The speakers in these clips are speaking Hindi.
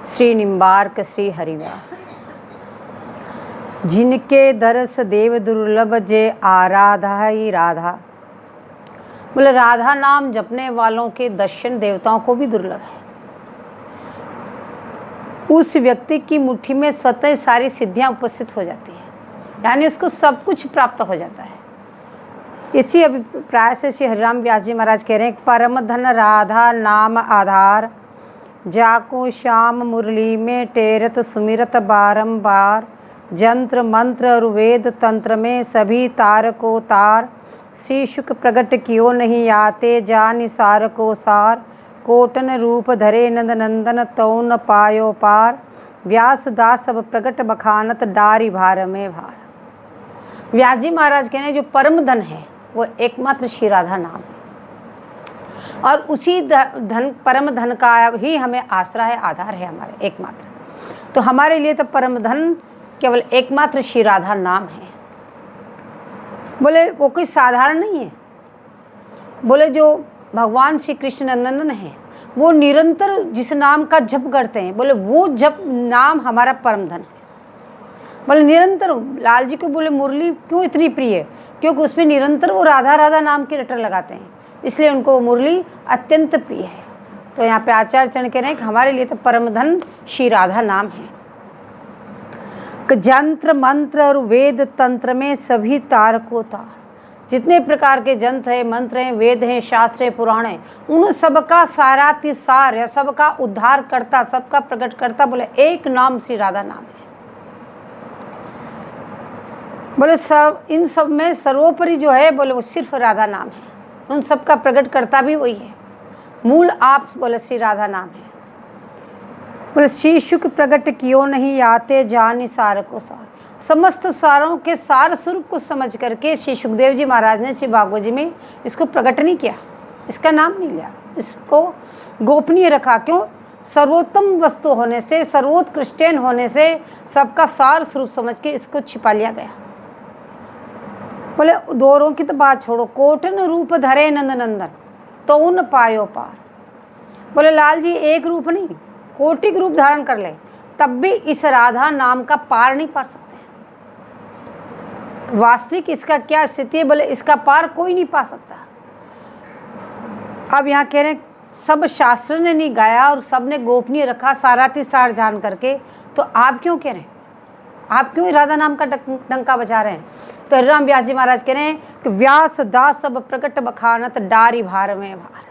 श्री निम्बार्क श्री हरिवास। जिनके दरस देव दुर्लभ जे आराधा ही राधा। बोले राधा नाम जपने वालों के दर्शन देवताओं को भी दुर्लभ है। उस व्यक्ति की मुट्ठी में स्वतः सारी सिद्धियां उपस्थित हो जाती है, यानी उसको सब कुछ प्राप्त हो जाता है। इसी अभिप्राय से श्री हरिराम व्यास जी महाराज कह रहे हैं, परम धन राधा नाम आधार, जाको श्याम मुरली में टेरत सुमिरत बारंबार, जंत्र मंत्र और वेद तंत्र में सभी तार को तार, श्री शुक प्रगट कियो नहीं आते जा निसार को सार, कोटन रूप धरे नंद नंदन तौ न पायो पार, व्यास दास सब प्रगट बखानत डारी भार में भार। व्यास जी महाराज कहने जो परम धन है वो एकमात्र श्री राधा नाम है, और उसी धन परम धन का ही हमें आसरा है, आधार है हमारे एकमात्र। तो हमारे लिए तो परम धन केवल एकमात्र श्री राधा नाम है। बोले वो कोई साधारण नहीं है। बोले जो भगवान श्री कृष्ण नंदन है वो निरंतर जिस नाम का जप करते हैं, बोले वो जप नाम हमारा परम धन है। बोले निरंतर लाल जी को बोले मुरली क्यों इतनी प्रिय है, क्योंकि उसमें निरंतर वो राधा राधा नाम की रटर लगाते हैं, इसलिए उनको मुरली अत्यंत प्रिय है। तो यहाँ पे आचार्य चरण कह रहे हैं कि हमारे लिए तो परम धन श्री राधा नाम है। जंत्र मंत्र और वेद तंत्र में सभी तार को तार, जितने प्रकार के जंत्र हैं, मंत्र हैं, वेद हैं, शास्त्र हैं, पुराण हैं, उन सबका सारातिसार या सबका उद्धार करता, सबका प्रकट करता बोले एक नाम श्री राधा नाम है। बोले सब इन सब में सर्वोपरि जो है बोले वो सिर्फ राधा नाम है, उन सबका प्रकट करता भी वही है। मूल आप बोले श्री राधा नाम है। बोले श्री शुक प्रकट कियो नहीं आते जानि सार को सार, समस्त सारों के सार स्वरूप को समझ करके श्री सुखदेव जी महाराज ने श्री भागवत जी में इसको प्रकट नहीं किया, इसका नाम नहीं लिया, इसको गोपनीय रखा। क्यों? सर्वोत्तम वस्तु होने से, सर्वोत्कृष्टेन होने से सबका सार स्वरूप समझ के इसको छिपा लिया गया। बोले दोरों की तो बात छोड़ो, कोटन रूप धरे नंद नंदन तो न पायो पार। बोले लाल जी एक रूप नहीं, कोटिक रूप धारण कर ले तब भी इस राधा नाम का पार नहीं पा सकते। वास्तविक इसका क्या स्थिति है? बोले इसका पार कोई नहीं पा सकता। अब यहाँ कह रहे हैं सब शास्त्र ने नहीं गाया और सब ने गोपनीय रखा सारातिसार जान करके, तो आप क्यों कह रहे हैं? आप क्यों राधा नाम का डंका बजा रहे हैं? तो हरिराम व्यास जी महाराज कह रहे हैं कि व्यास दास सब प्रकट बखानत डारी भार में भार।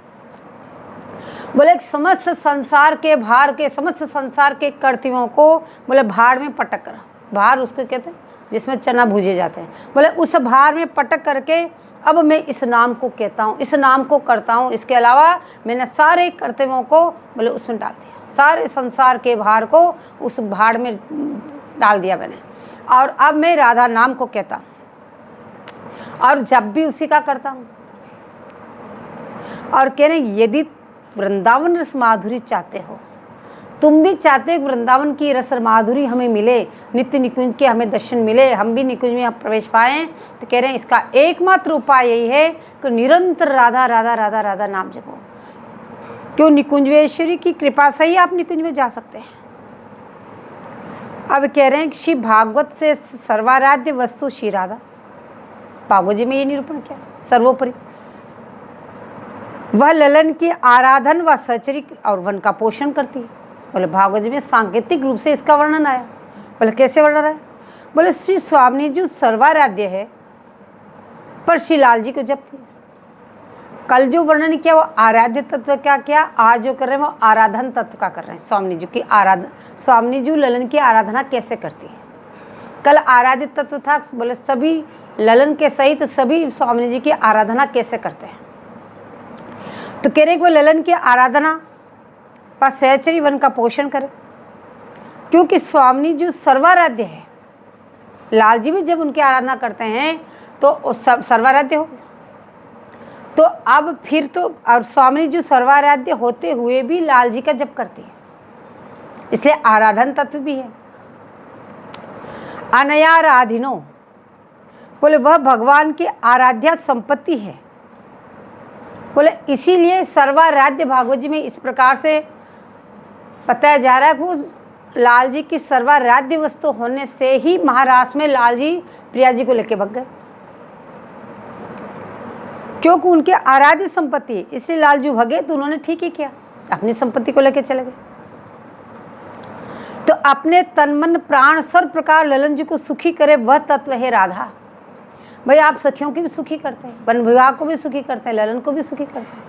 बोले समस्त संसार के भार के, समस्त संसार के कर्तव्यों को बोले भार में पटक कर, भार उसको कहते हैं जिसमें चना भूजे जाते हैं, बोले उस भार में पटक करके अब मैं इस नाम को कहता हूँ, इस नाम को करता हूँ। इसके अलावा मैंने सारे कर्तव्यों को बोले उसमें डाल दिया, सारे संसार के भार को उस भार में डाल दिया मैंने, और अब मैं राधा नाम को कहता हूँ और जब भी उसी का करता हूँ। और कह रहे यदि वृंदावन रस माधुरी चाहते हो, तुम भी चाहते हो वृंदावन की रस माधुरी हमें मिले, नित्य निकुंज के हमें दर्शन मिले, हम भी निकुंज में प्रवेश पाएँ, तो कह रहे हैं इसका एकमात्र उपाय यही है कि निरंतर राधा राधा राधा राधा नाम जपो। क्यों? निकुंजवेश्वरी की कृपा से ही आप निकुंज में जा सकते हैं। अब कह रहे हैं कि श्री भागवत से सर्वाराध्य वस्तु श्री राधा। भागवत जी में ये निरूपण किया सर्वोपरि वह ललन की आराधन व सचरिक और वन का पोषण करती है। बोले भागवत जी में सांकेतिक रूप से इसका वर्णन आया। बोले कैसे वर्णन आया? बोले श्री स्वामी जी सर्वाराध्य है पर श्री लाल जी को जपती है। कल जो वर्णन किया वो आराध्य तत्व क्या किया, आज जो कर रहे हैं वो आराधन तत्व का कर रहे हैं। स्वामी जी की आराधना, स्वामी जी ललन की आराधना कैसे करती है। कल आराध्य तत्व था, बोले सभी ललन के सहित सभी स्वामी जी की आराधना कैसे करते हैं। तो कह रहे हैं कि वो ललन की आराधना पर सहचरी वन का पोषण करे, क्योंकि स्वामी जी सर्वाराध्य है। लाल जी भी जब उनकी आराधना करते हैं तो सब सर्वाराध्य हो। तो अब फिर तो और स्वामी जी सर्वाराध्य होते हुए भी लाल जी का जप करती है, इसलिए आराधन तत्व भी है। अनयाराधिनो बोले वह भगवान की आराध्या संपत्ति है। बोले इसीलिए सर्वाराध्य भागवत जी में इस प्रकार से बताया जा रहा है कि वो लाल जी की सर्वाराध्य वस्तु होने से ही महाराष्ट्र में लाल जी प्रिया जी को लेके भाग गए, क्योंकि उनके आराध्य संपत्ति, इसलिए लाल जी भगे। तो उन्होंने ठीक ही किया, अपनी संपत्ति को लेके चले गए। तो अपने तन मन प्राण सर्व प्रकार ललन जी को सुखी करे वह तत्व है राधा। भाई आप सखियों की भी सुखी करते हैं, वन विभाग को भी सुखी करते हैं, ललन को भी सुखी करते हैं।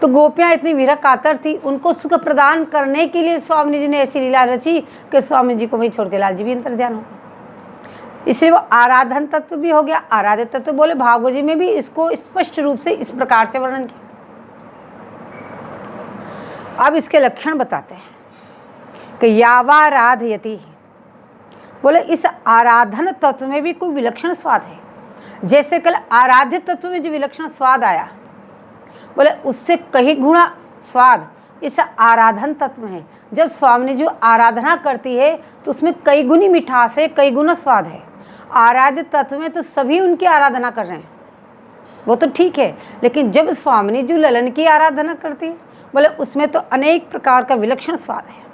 तो गोपियाँ इतनी विरह कातर थी, उनको सुख प्रदान करने के लिए स्वामी जी ने ऐसी लीला रची कि स्वामी जी को वहीं छोड़ के लाल जी भी अंतर्ध्यान हो गए। इसलिए वो आराधन तत्व भी हो गया, आराध्य तत्व बोले। भागवत जी में भी इसको स्पष्ट रूप से इस प्रकार से वर्णन किया। अब इसके लक्षण बताते हैं कि यावाराधयति, बोले इस आराधन तत्व में भी कोई विलक्षण स्वाद है। जैसे कल आराध्य तत्व में जो विलक्षण स्वाद आया, बोले उससे कहीं गुणा स्वाद इस आराधन तत्व में है। जब स्वामी जी आराधना करती है तो उसमें कई गुनी मिठास है, कई गुना स्वाद है। आराध्य तत्व में तो सभी उनकी आराधना कर रहे हैं, वो तो ठीक है, लेकिन जब स्वामी जी ललन की आराधना करती है, बोले उसमें तो अनेक प्रकार का विलक्षण स्वाद है।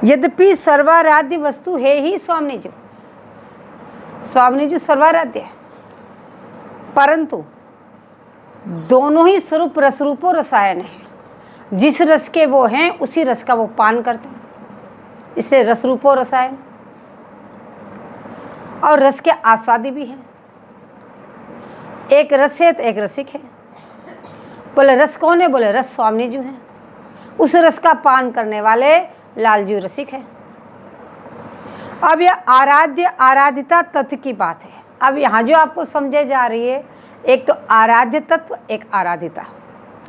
यद्यपि सर्वाराध्य वस्तु है ही स्वामी जी सर्वाराध्य है, परंतु दोनों ही स्वरूप रसरूपो रसायन है। जिस रस के वो हैं उसी रस का वो पान करते हैं, इससे रसरूपो रसायन। और रस के आस्वादी भी हैं, एक रस है तो एक रसिक है। बोले रस कौन है, बोले रस स्वामी जी हैं। उस रस का पान करने वाले लाल जी रसिक है। अब यह आराध्य आराधिता तत्व की बात है। अब यहाँ जो आपको समझे जा रही है, एक तो आराध्य तत्व, एक आराधिता,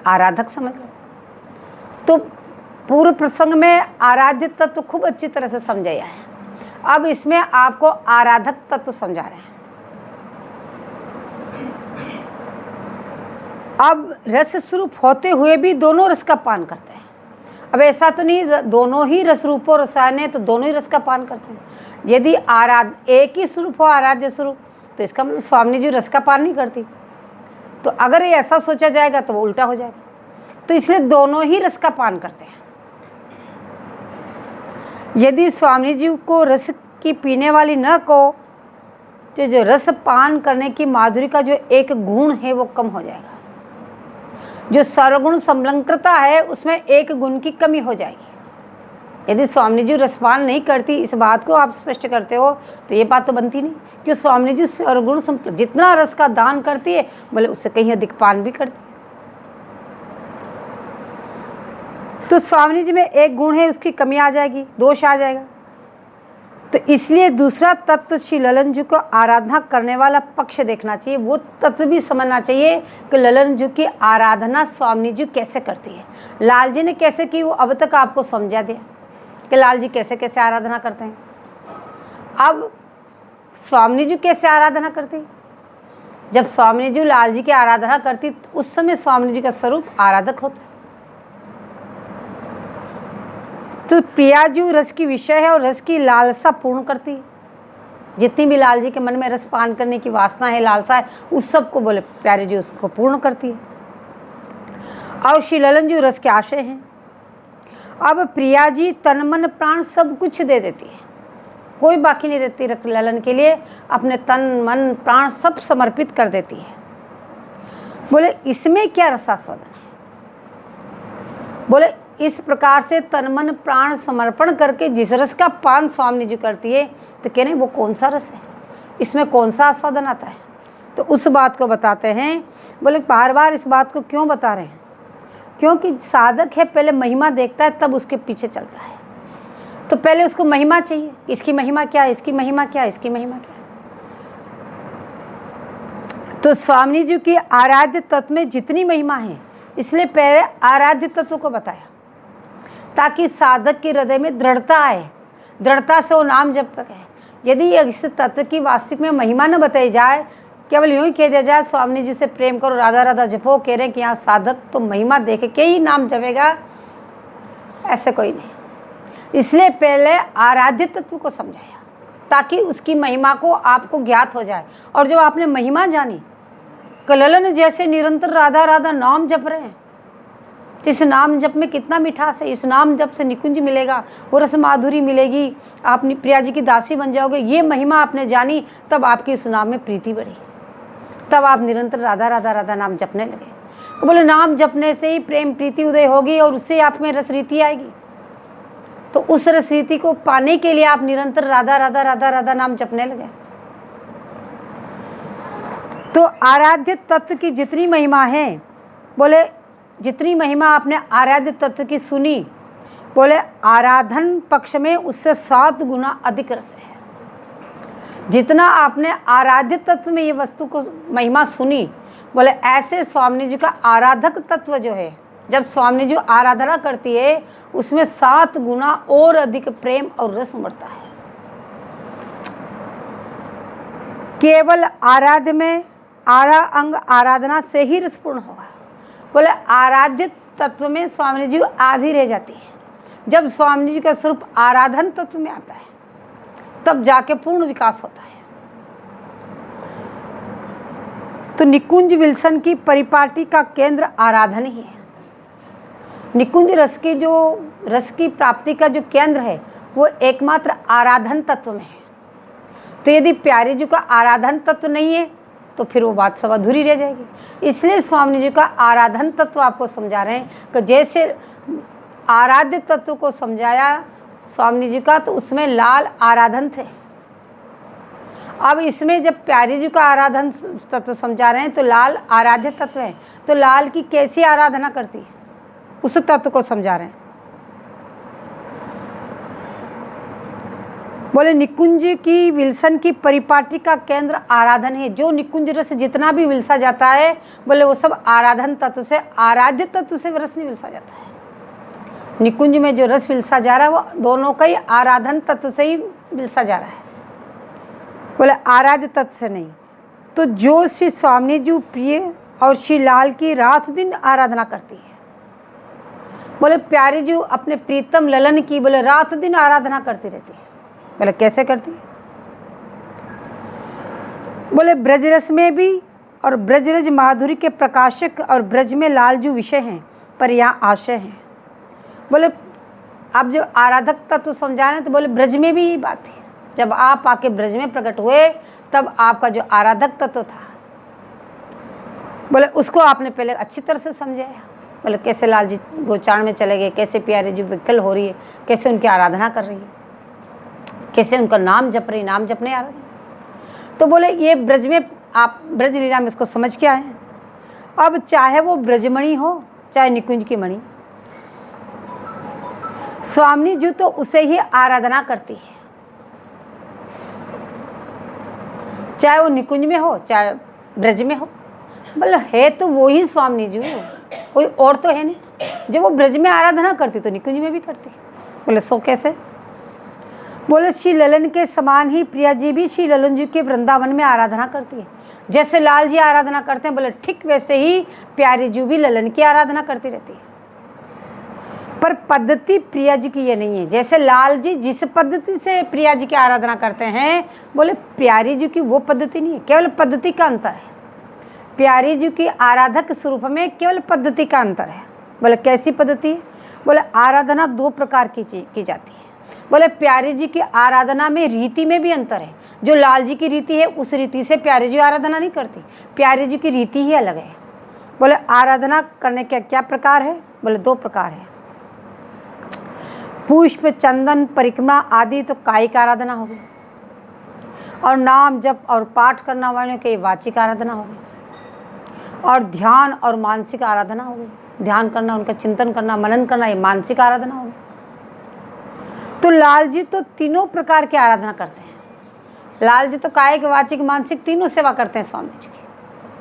आराधक समझ लो। तो पूर्व प्रसंग में आराध्य तत्व खूब अच्छी तरह से समझाया है। अब इसमें आपको आराधक तत्व समझा रहे हैं। अब रस स्वरूप होते हुए भी दोनों रस का पान करते हैं। अब ऐसा तो नहीं दोनों ही रस रूपो रसायन है तो दोनों ही रस का पान करते हैं। यदि एक ही स्वरूप हो आराध्य स्वरूप, तो इसका मतलब स्वामी जी रस का पान नहीं करती। तो अगर ये ऐसा सोचा जाएगा तो वो उल्टा हो जाएगा। तो इसलिए दोनों ही रस का पान करते हैं। यदि स्वामी जी को रस की पीने वाली न को, तो जो रस पान करने की माधुरी का जो एक गुण है वो कम हो जाएगा। जो सर्वगुण समलंकृता है उसमें एक गुण की कमी हो जाएगी। यदि स्वामी जी रसपान नहीं करती, इस बात को आप स्पष्ट करते हो, तो ये बात तो बनती नहीं कि स्वामी जी सर्वगुण जितना रस का दान करती है, बोले उससे कहीं अधिक पान भी करती है। तो स्वामी जी में एक गुण है, उसकी कमी आ जाएगी, दोष आ जाएगा। तो इसलिए दूसरा तत्व श्री ललन जी को आराधना करने वाला पक्ष देखना चाहिए। वो तत्व भी समझना चाहिए कि ललन जी की आराधना स्वामी जी कैसे करती है, लाल जी ने कैसे की, वो अब तक आपको समझा दिया कि लाल जी कैसे कैसे आराधना करते हैं। अब स्वामी जी कैसे आराधना करती, जब स्वामी जी लाल जी की आराधना करती तो उस समय स्वामी जी का स्वरूप आराधक होता है। तो प्रिया जी रस की विषय है और रस की लालसा पूर्ण करती है। जितनी भी लाल जी के मन में रस पान करने की वासना है, लालसा है, उस सब को बोले प्यारे जी उसको पूर्ण करती है। और श्री ललन जी रस के आशय हैं। अब प्रिया जी तन मन प्राण सब कुछ दे देती है, कोई बाकी नहीं रहती। रक्त ललन के लिए अपने तन मन प्राण सब समर्पित कर देती है। बोले इसमें क्या रसास्वादन है, बोले इस प्रकार से तन मन प्राण समर्पण करके जिस रस का पान स्वामी जी करती है, तो कह रहे वो कौन सा रस है, इसमें कौन सा आस्वादन आता है। तो उस बात को बताते हैं। बोले बार बार इस बात को क्यों बता रहे हैं, क्योंकि साधक है पहले महिमा देखता है तब उसके पीछे चलता है। तो पहले उसको महिमा चाहिए, इसकी महिमा क्या है, इसकी महिमा क्या है, इसकी महिमा क्या है। तो स्वामी जी की आराध्य तत्व में जितनी महिमा है, इसलिए पहले आराध्य तत्व को बताया ताकि साधक के हृदय में दृढ़ता आए, दृढ़ता से वो नाम जप सके। यदि इस तत्व की वास्तविक में महिमा न बताई जाए, केवल यूँ ही कह दिया जाए स्वामी जी से प्रेम करो, राधा राधा जपो, कह रहे हैं कि यहाँ साधक तो महिमा देखे के ही नाम जपेगा, ऐसे कोई नहीं। इसलिए पहले आराध्य तत्व को समझाया ताकि उसकी महिमा को आपको ज्ञात हो जाए। और जब आपने महिमा जानी, कललन जैसे निरंतर राधा राधा नाम जप रहे हैं, तो इस नाम जप में कितना मिठास है। इस नाम जप से निकुंज मिलेगा, वो रस माधुरी मिलेगी, आप प्रिया जी की दासी बन जाओगे। ये महिमा आपने जानी, तब आपकी उस नाम में प्रीति बढ़ी, तब आप निरंतर राधा राधा राधा नाम जपने लगे। तो बोले नाम जपने से ही प्रेम प्रीति उदय होगी और उससे आप में रस रीति आएगी। तो उस रस रीति को पाने के लिए आप निरंतर राधा राधा राधा राधा नाम जपने लगे। तो आराध्य तत्व की जितनी महिमा है, बोले जितनी महिमा आपने आराध्य तत्व की सुनी, बोले आराधन पक्ष में उससे 7 गुना अधिक रस है। जितना आपने आराध्य तत्व में ये वस्तु को महिमा सुनी, बोले ऐसे स्वामी जी का आराधक तत्व जो है, जब स्वामी जी आराधना करती है उसमें 7 गुना और अधिक प्रेम और रस उमड़ता है। केवल आराध्य में आरा अंग आराधना से ही रसपूर्ण होगा। बोले आराध्य तत्व में स्वामी जी आधी रह जाती है। जब स्वामी जी का स्वरूप आराधन तत्व में आता है तब जाके पूर्ण विकास होता है। तो निकुंज विल्सन की परिपाटी का केंद्र आराधन ही है। निकुंज रस की प्राप्ति का जो केंद्र है वो एकमात्र आराधन तत्व में है। तो यदि प्यारे जी का आराधन तत्व नहीं है तो फिर वो बात सब अधूरी रह जाएगी। इसलिए स्वामी जी का आराधन तत्व आपको समझा रहे हैं कि जैसे आराध्य तत्व को समझाया स्वामी जी का, तो उसमें लाल आराधन थे। अब इसमें जब प्यारी जी का आराधन तत्व समझा रहे हैं तो लाल आराध्य तत्व है। तो लाल की कैसी आराधना करती है उस तत्व को समझा रहे हैं। बोले निकुंज की विल्सन की परिपाटी का केंद्र आराधन है। जो निकुंज रस जितना भी विलसा जाता है, बोले वो सब आराधन तत्व से, आराध्य तत्व से रस नहीं विलसा जाता है। निकुंज में जो रस विलसा जा रहा है वो दोनों का ही आराधन तत्व से ही विलसा जा रहा है, बोले आराध्य तत्व से नहीं। तो जो श्री स्वामी जी प्रिय और श्री लाल की रात दिन आराधना करती है, बोले प्यारी जी अपने प्रीतम ललन की बोले रात दिन आराधना करती रहती है। बोले कैसे करती है? बोले ब्रजरस में भी और ब्रजरज माधुरी के प्रकाशक और ब्रज में लाल जो विषय हैं पर यहाँ आशय हैं। बोले आप जब आराधक तत्व समझा रहे हैं तो बोले ब्रज में भी यही बात है। जब आप आके ब्रज में प्रकट हुए तब आपका जो आराधक तत्व था, बोले उसको आपने पहले अच्छी तरह से समझाया। बोले कैसे लाल जी गोचारण में चले गए, कैसे प्यारे जी विकल हो रही है, कैसे उनकी आराधना कर रही है, कैसे उनका नाम जप रही, नाम जपने आराधना। तो बोले ये ब्रज में आप ब्रज लीला में इसको समझ के आए हैं। अब चाहे वो ब्रजमणि हो चाहे निकुंज की मणि, स्वामी जी तो उसे ही आराधना करती है, चाहे वो निकुंज में हो चाहे ब्रज में हो। बोले है तो वो ही स्वामी जी, कोई और तो है नहीं। जब वो ब्रज में आराधना करती तो निकुंज में भी करती। बोले सो कैसे? बोले श्री ललन के समान ही प्रिया जी भी श्री ललन जी के वृंदावन में आराधना करती है। जैसे लाल जी आराधना करते हैं, बोले ठीक वैसे ही प्यारी जी भी ललन की आराधना करती रहती है। पर पद्धति प्रिया जी की ये नहीं है। जैसे लाल जी जिस पद्धति से प्रिया जी की आराधना करते हैं, बोले प्यारी जी की वो पद्धति नहीं है, केवल पद्धति का अंतर है। प्यारी जी की आराधक स्वरूप में केवल पद्धति का अंतर है। बोले कैसी पद्धति है? बोले आराधना 2 प्रकार की जाती है। बोले प्यारी जी की आराधना में रीति में भी अंतर है। जो लाल जी की रीति है उस रीति से प्यारी जी आराधना नहीं करती, प्यारी जी की रीति ही अलग है। बोले आराधना करने के क्या प्रकार है? बोले 2 प्रकार है, पुष्प चंदन परिक्रमा आदि तो कायिक आराधना होगी, और नाम जप और पाठ करना वालों के वाचिक आराधना होगी, और ध्यान और मानसिक आराधना होगी। ध्यान करना, उनका चिंतन करना, मनन करना, ये मानसिक आराधना होगी। तो लाल जी तो तीनों प्रकार की आराधना करते हैं। लाल जी तो कायिक वाचिक मानसिक तीनों सेवा करते हैं स्वामी जी की,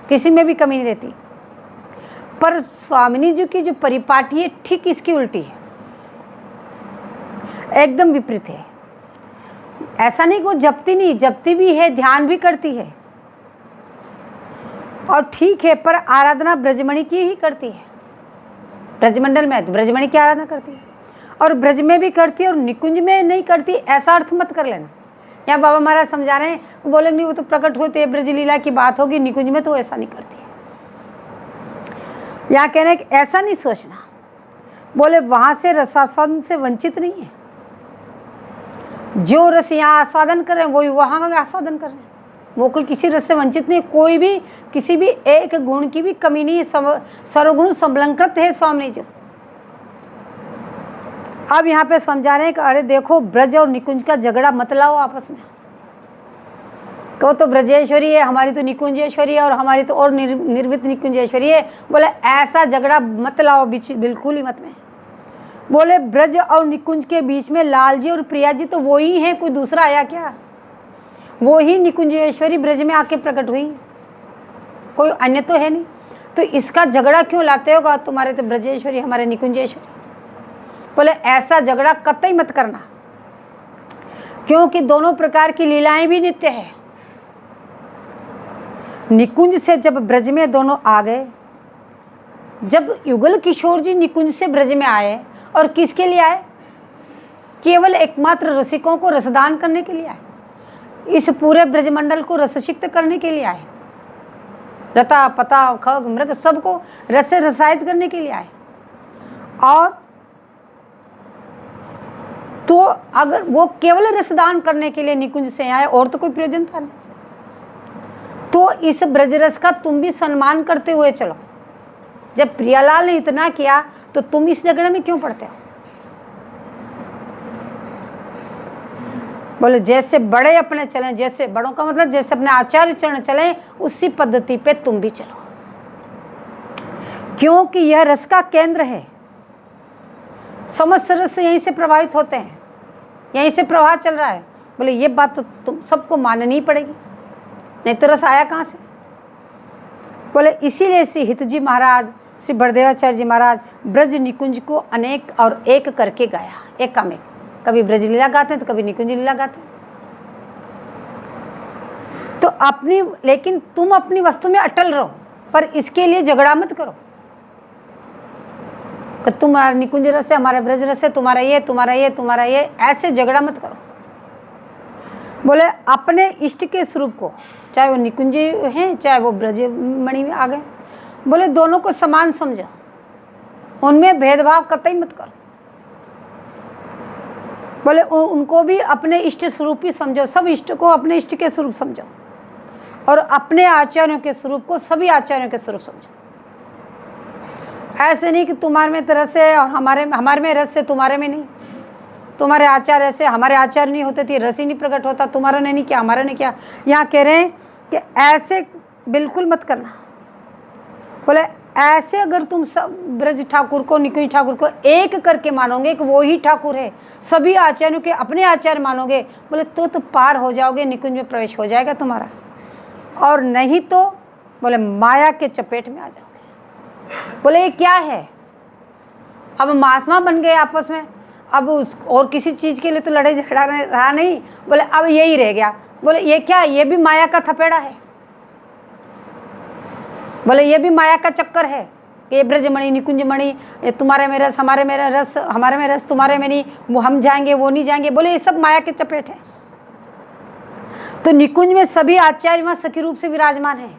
किसी में भी कमी नहीं रहती। पर स्वामिनी जी की जो परिपाटी है ठीक इसकी उल्टी है, एकदम विपरीत है। ऐसा नहीं कि वो जपती नहीं, जपती भी है, ध्यान भी करती है, और ठीक है, पर आराधना ब्रजमणि की ही करती है। ब्रजमंडल में तो ब्रजमणि की आराधना करती है, और ब्रज में भी करती है और निकुंज में नहीं करती, ऐसा अर्थ मत कर लेना। यहाँ बाबा महाराज समझा रहे हैं, बोले नहीं वो तो प्रकट होते ब्रज लीला की बात होगी, निकुंज में तो ऐसा नहीं करती। यहाँ कहना है कि ऐसा नहीं सोचना, बोले वहाँ से रसास्वादन से वंचित नहीं है। जो रस यहाँ आस्वादन कर रहे हैं वही वहाँ का आस्वादन कर रहे हैं। वो कोई किसी रस से वंचित नहीं, कोई भी किसी भी एक गुण की भी कमी नहीं है, सर्वगुण संलंकृत है स्वामी जी। अब यहाँ पे समझा रहे हैं कि अरे देखो ब्रज और निकुंज का झगड़ा मत लाओ आपस में। कहो तो ब्रजेश्वरी है, हमारी तो निकुंजेश्वरी है, और हमारी तो और निर्मित निकुंजेश्वरी है। बोले ऐसा झगड़ा मत लाओ बीच, बिल्कुल ही मत में। बोले ब्रज और निकुंज के बीच में लाल जी और प्रिया जी तो वो ही हैं, कोई दूसरा आया क्या? वो ही निकुंजेश्वरी ब्रज में आके प्रकट हुई, कोई अन्य तो है नहीं। तो इसका झगड़ा क्यों लाते होगा? तुम्हारे तो ब्रजेश्वरी, हमारे निकुंजेश्वरी। बोले ऐसा झगड़ा कतई मत करना, क्योंकि दोनों प्रकार की लीलाएं भी नित्य है। निकुंज से जब ब्रज में दोनों आ गए, जब युगल किशोर जी निकुंज से ब्रज में आए, और किसके लिए आए? केवल एकमात्र रसिकों को रसदान करने के लिए आए, इस पूरे ब्रजमंडल को रससिक्त करने के लिए आए, लता पता खग मृग सबको रस से रसायित करने के लिए आए। और तो अगर वो केवल रसदान करने के लिए निकुंज से आए, और तो कोई प्रयोजन था नहीं। तो इस ब्रजरस का तुम भी सम्मान करते हुए चलो। जब प्रियालाल ने इतना किया तो तुम इस झगड़े में क्यों पड़ते हो? बोले जैसे बड़े अपने चलें, जैसे बड़ों का मतलब जैसे अपने आचार्य चरण चलें, उसी पद्धति पे तुम भी चलो, क्योंकि यह रस का केंद्र है। समस्त रस यहीं से प्रभावित होते हैं, यहीं से प्रवाह चल रहा है। बोले ये बात तो तुम सबको माननी ही पड़ेगी, नहीं तो रस आया कहाँ से? बोले इसीलिए श्री हित जी महाराज, श्री बड़देवाचार्य जी महाराज ब्रज निकुंज को अनेक और एक करके गाया, एक काम एक। कभी ब्रज लीला गाते हैं तो कभी निकुंज लीला गाते हैं। तो अपनी, लेकिन तुम अपनी वस्तु में अटल रहो, पर इसके लिए झगड़ा मत करो कि तुम्हारा निकुंज रस है, हमारा ब्रज रस है, तुम्हारा ये तुम्हारा ये तुम्हारा ये, ऐसे झगड़ा मत करो। बोले अपने इष्ट के स्वरूप को, चाहे वो निकुंज हैं चाहे वो ब्रज मणि में आ गए, बोले दोनों को समान समझो, उनमें भेदभाव कतई मत करो। बोले उनको भी अपने इष्ट स्वरूप ही समझो, सब इष्ट को अपने इष्ट के स्वरूप समझो, और अपने आचार्यों के स्वरूप को सभी आचार्यों के स्वरूप समझो। ऐसे नहीं कि तुम्हारे में तो रस है और हमारे में रस है, तुम्हारे में नहीं। तुम्हारे आचार्य ऐसे, हमारे आचार्य नहीं होते थे, रस ही नहीं प्रकट होता, तुम्हारा ने नहीं किया, हमारा ने किया। यहाँ कह रहे हैं कि ऐसे बिल्कुल मत करना। बोले ऐसे अगर तुम सब ब्रज ठाकुर को, निकुंज ठाकुर को एक करके मानोगे कि वो ही ठाकुर है, सभी आचार्यों के अपने आचार्य मानोगे, बोले तो पार हो जाओगे, निकुंज में प्रवेश हो जाएगा तुम्हारा। और नहीं तो बोले माया के चपेट में आ जाओगे। बोले ये क्या है? अब महात्मा बन गए आपस में, अब उस और किसी चीज़ के लिए तो लड़ाई झगड़ा रहा नहीं। बोले अब यही रह गया। बोले ये क्या? ये भी माया का थपेड़ा है। बोले ये भी माया का चक्कर है कि ये ब्रजमणि निकुंजमणि, ये तुम्हारे में रस, हमारे में रस, हमारे में रस तुम्हारे में नहीं, वो हम जाएंगे वो नहीं जाएंगे। बोले ये सब माया के चपेट है। तो निकुंज में सभी आचार्य वहाँ सखी रूप से विराजमान है।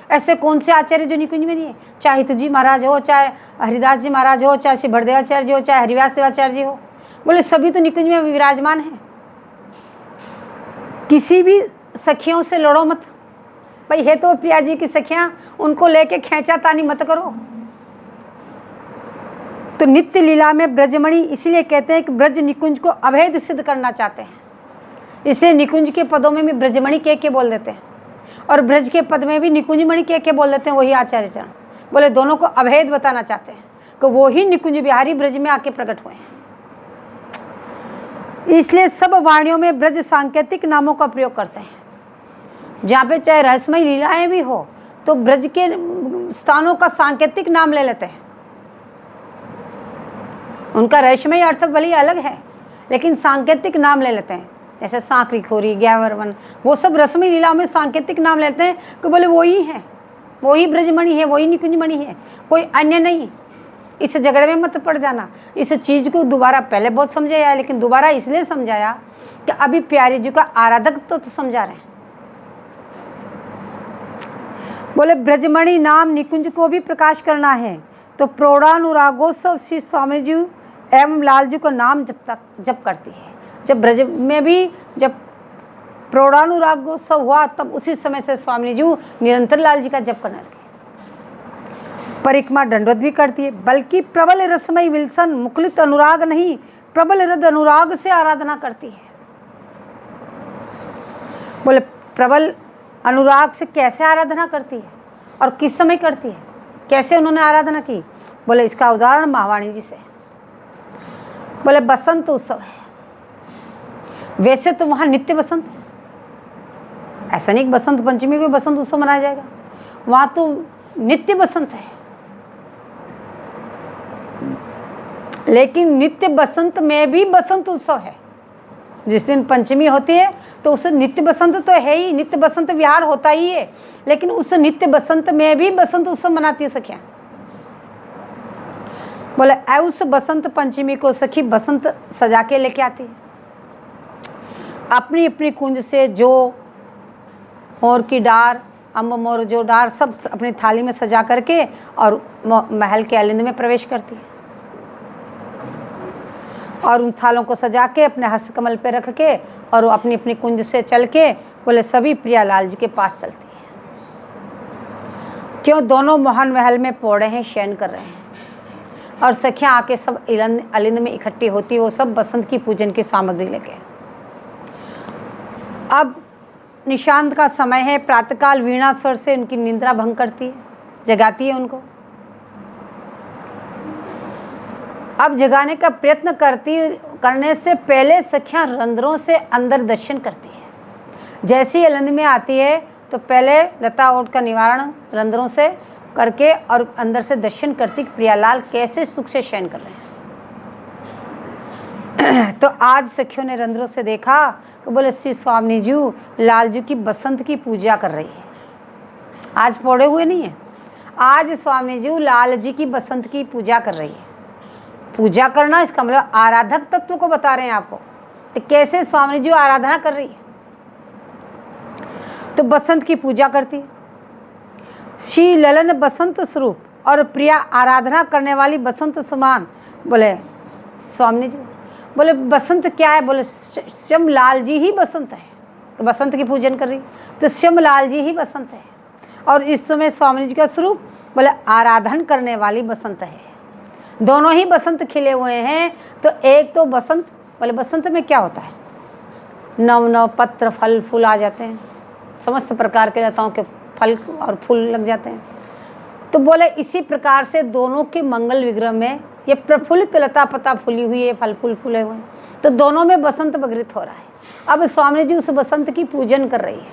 ऐसे कौन से आचार्य जो निकुंज में नहीं है? चाहे हित जी महाराज हो, चाहे हरिदास जी महाराज हो, चाहे श्री बड़देवाचार्य जी हो, चाहे हरिव्यास देवाचार्य जी हो, बोले सभी तो निकुंज में विराजमान है। किसी भी सखियों से लड़ो मत भाई, है तो प्रिया जी की सखियां, उनको लेके खींचा तानी मत करो। तो नित्य लीला में ब्रजमणि इसलिए कहते हैं कि ब्रज निकुंज को अभेद सिद्ध करना चाहते हैं, इसलिए निकुंज के पदों में भी ब्रजमणि के बोल देते हैं, और ब्रज के पद में भी निकुंजमणि के बोल देते हैं, वही आचार्य चरण। बोले दोनों को अभेद बताना चाहते हैं कि वो ही निकुंज बिहारी ब्रज में आके प्रकट हुए हैं। इसलिए सब वाणियों में ब्रज सांकेतिक नामों का प्रयोग करते हैं। जहाँ पे चाहे रहस्यमय लीलाएं भी हो तो ब्रज के स्थानों का सांकेतिक नाम ले लेते हैं। उनका रहस्यमय अर्थ भले ही अलग है, लेकिन सांकेतिक नाम ले लेते हैं। जैसे सांकरी खोरी, ग्यावरवन, वो सब रस्मी लीलाओं में सांकेतिक नाम लेते हैं कि बोले वो ही है, वो ही ब्रजमणि है, वो ही निकुंजमणि है, कोई अन्य नहीं। इस झगड़े में मत पड़ जाना। इस चीज़ को दोबारा पहले बहुत समझाया, लेकिन दोबारा इसलिए समझाया कि अभी प्यारे जी का आराधक तो समझा रहे हैं। बोले ब्रजमणि नाम निकुंज को भी प्रकाश करना है, तो तो प्रौढ़ानुरागोत्सव श्री स्वामी जी एवं लाल जी को नाम जप करती है। जब ब्रज में भी जब प्रौढ़ानुरागोत्सव हुआ तब उसी समय से स्वामी जी निरंतर लाल जी का जप करने लगे। परिक्रमा दंडवत भी करती है, बल्कि प्रबल रसमयी विल्सन मुकुलित अनुराग नहीं, प्रबल हृदय अनुराग से आराधना करती है। बोले प्रबल अनुराग से कैसे आराधना करती है और किस समय करती है, कैसे उन्होंने आराधना की? बोले इसका उदाहरण महावाणी जी से। बोले बसंत उत्सव है, वैसे तो वहाँ नित्य बसंत है, ऐसा नहीं बसंत पंचमी को बसंत उत्सव मनाया जाएगा, वहाँ तो नित्य बसंत है। लेकिन नित्य बसंत में भी बसंत उत्सव है। जिस दिन पंचमी होती है तो उस नित्य बसंत तो है ही, नित्य बसंत विहार होता ही है, लेकिन उस नित्य बसंत में भी बसंत उत्सव मनाती है सखियाँ। बोले उस बसंत पंचमी को सखी बसंत सजा के लेके आती है, अपनी अपनी कुंज से जो मोर की डार, अम्ब मोर जो डार सब अपनी थाली में सजा करके और महल के अलिंद में प्रवेश करती है और उन थालों को सजा के अपने हस्तकमल पे रख के और वो अपनी अपनी कुंज से चल के बोले सभी प्रियालाल जी के पास चलती है। क्यों? दोनों मोहन महल में पौड़े हैं, शयन कर रहे हैं और सखियाँ आके सब अलिंद में इकट्ठी होती है, वो सब बसंत की पूजन की सामग्री लेके। अब निशांत का समय है, प्रातःकाल वीणा स्वर से उनकी निंद्रा भंग करती है, जगाती है उनको। अब जगाने का प्रयत्न करने से पहले सखियां रंध्रों से अंदर दर्शन करती है। जैसे ही अलिंद में आती है तो पहले लता ओट का निवारण रंध्रों से करके और अंदर से दर्शन करती कि प्रियालाल कैसे सुख से शयन कर रहे हैं। तो आज सखियों ने रंध्रों से देखा तो बोले श्री स्वामी जी लाल जी की बसंत की पूजा कर रही है। आज पौड़े हुए नहीं है, आज स्वामी जी लाल जी की बसंत की पूजा कर रही है। पूजा करना इसका मतलब आराधक तत्व को बता रहे हैं आपको, तो कैसे स्वामी जी आराधना कर रही है। तो बसंत की पूजा करती है। श्री ललन बसंत स्वरूप और प्रिया आराधना करने वाली बसंत समान। बोले स्वामी जी, बोले बसंत क्या है? बोले श्याम लाल जी ही बसंत है। तो बसंत की पूजन कर रही तो श्याम लाल जी ही बसंत है। और इस समय स्वामी जी का स्वरूप बोले आराधन करने वाली बसंत है। दोनों ही बसंत खिले हुए हैं। तो एक तो बसंत, बोले बसंत में क्या होता है? नव नव पत्र फल फूल आ जाते हैं, समस्त प्रकार के लताओं के फल और फूल लग जाते हैं। तो बोले इसी प्रकार से दोनों के मंगल विग्रह में ये प्रफुल्लित लता पता फूली हुई है, फल फूल फूले हुए हैं, तो दोनों में बसंत बगृत हो रहा है। अब स्वामी जी उस बसंत की पूजन कर रही है।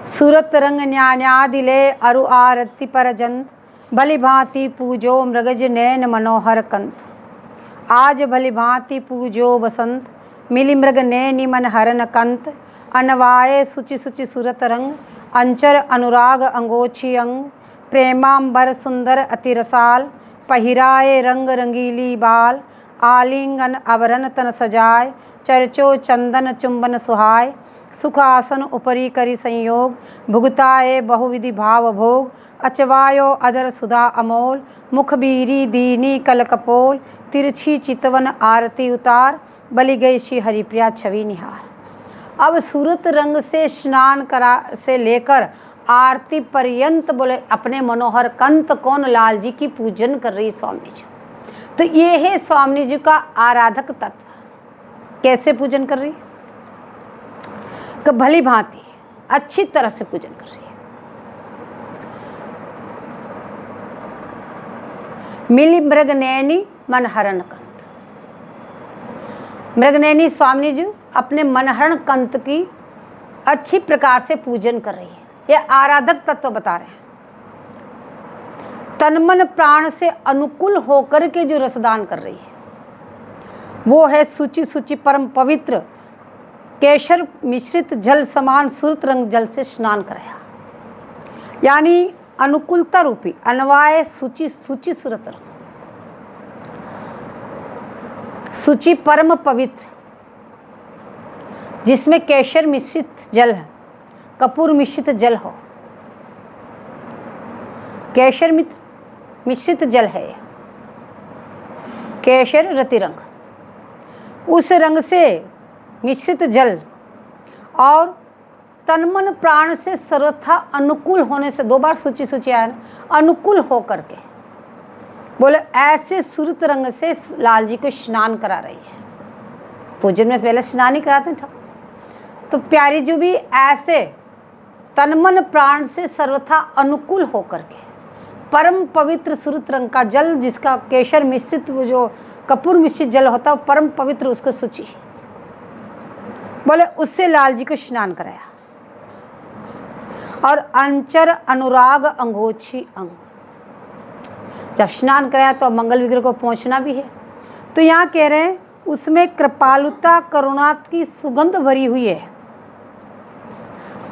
सूरत रंग न्या दिले अरु आरती पर जंत, भली भांति पूजो मृगज नैन मनोहर कंत। आज भली भांति पूजो बसंत, मिली मृग नैनी मन हरन कंत। अनवाये सुचि सुचि सूरत रंग, अंचर अनुराग अंगोछी अंग। प्रेमांबर सुंदर अति रसाल, पहिराए रंग रंगीली बाल। आलिंगन अवरन तन सजाय, चर्चो चंदन चुंबन सुहाय। सुखासन उपरी करी संयोग, भुगताए बहुविधि भाव भोग। अचवायो अदर सुधा अमोल, मुख बीरी दीनी कल कपोल। तिरछी चितवन आरती उतार, बलि गई श्री हरिप्रिया छवि निहार। अब सूरत रंग से स्नान करा से लेकर आरती पर्यंत बोले अपने मनोहर कंत कौन लाल जी की पूजन कर रही स्वामी जी। तो ये है स्वामी जी का आराधक तत्व। कैसे पूजन कर रही? कि भली भांति अच्छी तरह से पूजन कर रही है। मिली मृगनैनी मनहरण कंत। मृगनैनी स्वामी जी अपने मनहरण कंत की अच्छी प्रकार से पूजन कर रही है। ये आराधक तत्व बता रहे हैं। तन मन प्राण से अनुकूल होकर के जो रसदान कर रही है वो है सुचि सुचि परम पवित्र केशर मिश्रित जल समान सूरत रंग जल से स्नान कराया। यानी अनुकूलता रूपी अनवाय सुचि सुचि सूरत रंग, सुचि परम पवित्र जिसमें केशर मिश्रित जल है, कपूर मिश्रित जल हो, केशर मिश्रित जल है, केशर रति रंग। उस रंग से मिश्रित जल और तन मन प्राण से सर्वथा अनुकूल होने से, 2 बार सूची आया ना, अनुकूल होकर के बोले ऐसे सुरत रंग से लाल जी को स्नान करा रही है। पूजन में पहले स्नान ही कराते हैं, तो प्यारी जी भी ऐसे तन मन प्राण से सर्वथा अनुकूल होकर के परम पवित्र सुरत रंग का जल, जिसका केशर मिश्रित जो कपूर मिश्रित जल होता है वो परम पवित्र, उसको शुचि बोले उससे लाल जी को स्नान कराया। और अंचर अनुराग अंगोछी अंग, जब स्नान कराया तो मंगल विग्रह को पहुंचना भी है। तो यहाँ कह रहे हैं उसमें कृपालुता करुणा की सुगंध भरी हुई है।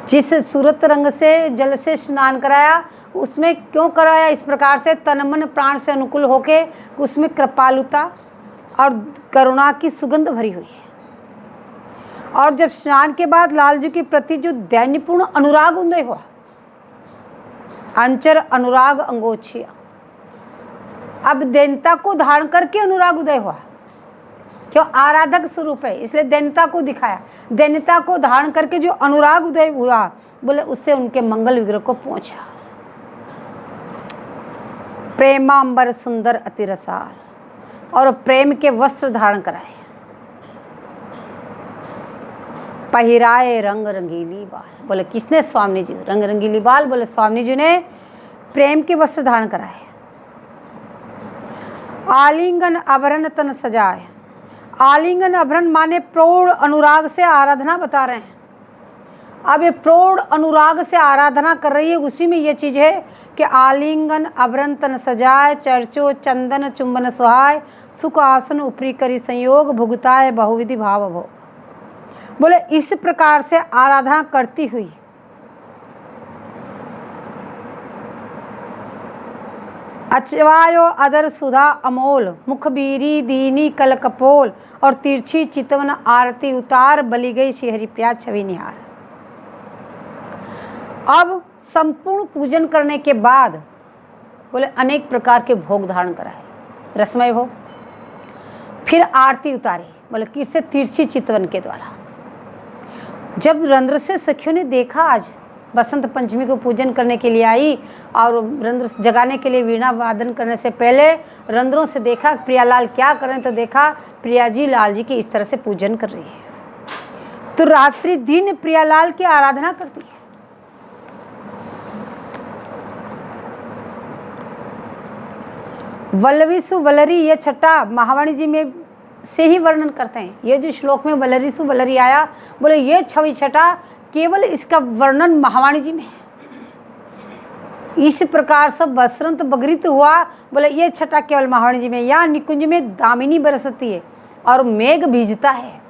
जिस सूरत रंग से जल से स्नान कराया उसमें क्यों कराया, इस प्रकार से तन मन प्राण से अनुकूल होके उसमें कृपालुता और करुणा की सुगंध भरी हुई है। और जब स्नान के बाद लाल जी के प्रति जो दैन्यपूर्ण अनुराग उदय हुआ, अंचर अनुराग अंगोछी, अब दैन्यता को धारण करके अनुराग उदय हुआ, क्यों आराधक स्वरूप है इसलिए दैन्यता को दिखाया। दैन्यता को धारण करके जो अनुराग उदय हुआ बोले उससे उनके मंगल विग्रह को पहुंचा। प्रेमांबर सुंदर अति रसाल, और प्रेम के वस्त्र धारण कराए। पहिराए रंग रंगीली बाल, बोले किसने, स्वामी जी। रंग रंगीली बाल बोले स्वामी जी ने प्रेम के वस्त्र धारण कराए। आलिंगन आभरण तन सजाए, आलिंगन आभरण माने प्रौढ़ अनुराग से आराधना बता रहे हैं। अब ये प्रौढ़ अनुराग से आराधना कर रही है, उसी में ये चीज है कि आलिंगन आभरण तन सजाए, चर्चो चंदन चुंबन सुहाय, सुख आसन ऊपरी करी संयोग, भुगताए बहुविधि भाव भो। बोले इस प्रकार से आराधना करती हुई अचवायो अदर सुधा अमोल, मुखबीरी दीनी कल कपोल, और तिरछी चितवन आरती उतार, बली गई श्रीहरि प्रिया छवि निहार। अब संपूर्ण पूजन करने के बाद बोले अनेक प्रकार के भोग धारण कराए, रसमय भोग, फिर आरती उतारी, बोले किससे, तिरछी चितवन के द्वारा। जब रंध्र से सखियों ने देखा, आज बसंत पंचमी को पूजन करने के लिए आई और रंध्र जगाने के लिए वीणा वादन करने से पहले रंध्रों से देखा प्रियालाल क्या कर रहे हैं, तो देखा प्रिया जी लाल जी की इस तरह से पूजन कर रही है। तो रात्रि दिन प्रियालाल की आराधना करती है। वल्लवीसु वलरी, ये छठा महावाणी जी में से ही वर्णन करते हैं। ये जो श्लोक में वलरीसु वलरी आया, बोले ये छवि छठा केवल इसका वर्णन महावाणी जी में है। इस प्रकार से बसंत बगरित हुआ, बोले ये छठा केवल महावाणी जी में। यहाँ निकुंज में दामिनी बरसती है और मेघ भीजता है,